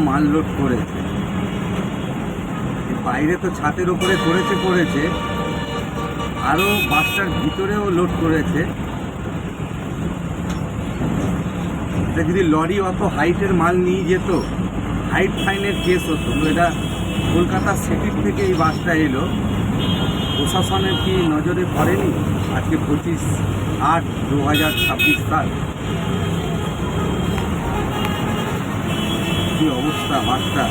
মাল লোড করেছে। বাইরে তো ছাদের ওপরে করেছে, আরও বাসটার ভিতরেও লোড করেছে। এটা যদি লরি অত হাইটের মাল নিয়ে যেত, হাইট ফাইনের কেস হতো। এটা কলকাতা সিটির থেকে এই বাসটা এলো, প্রশাসনের কি নজরে পড়েনি? আজকে 25/8/2026 সাল, কি অবস্থা বাসটা।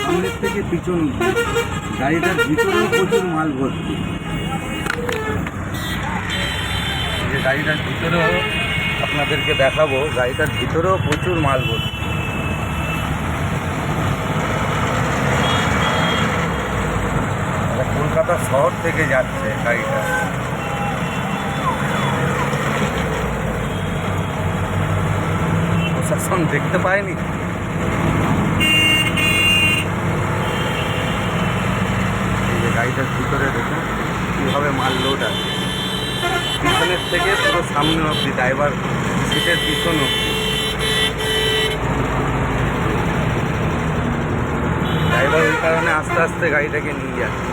সামনের থেকে পিছন গাড়িটার ভিতরেও প্রচুর মাল ভর্তি। যে গাড়িটার ভিতরেও আপনাদেরকে দেখাবো, গাড়িটার ভিতরেও প্রচুর মাল ভর্তি। কলকাতা শহর থেকে যাচ্ছে গাড়িটা। প্রশাসন দেখতে পায়নি। গাড়িটার ভিতরে দেখুন কীভাবে মাল লোড আছে, পিছনের থেকে পুরো সামনে অবধি, ড্রাইভার সিটের পিছন অবধি। ড্রাইভার ওই কারণে আস্তে আস্তে গাড়িটাকে নিয়ে যাচ্ছে।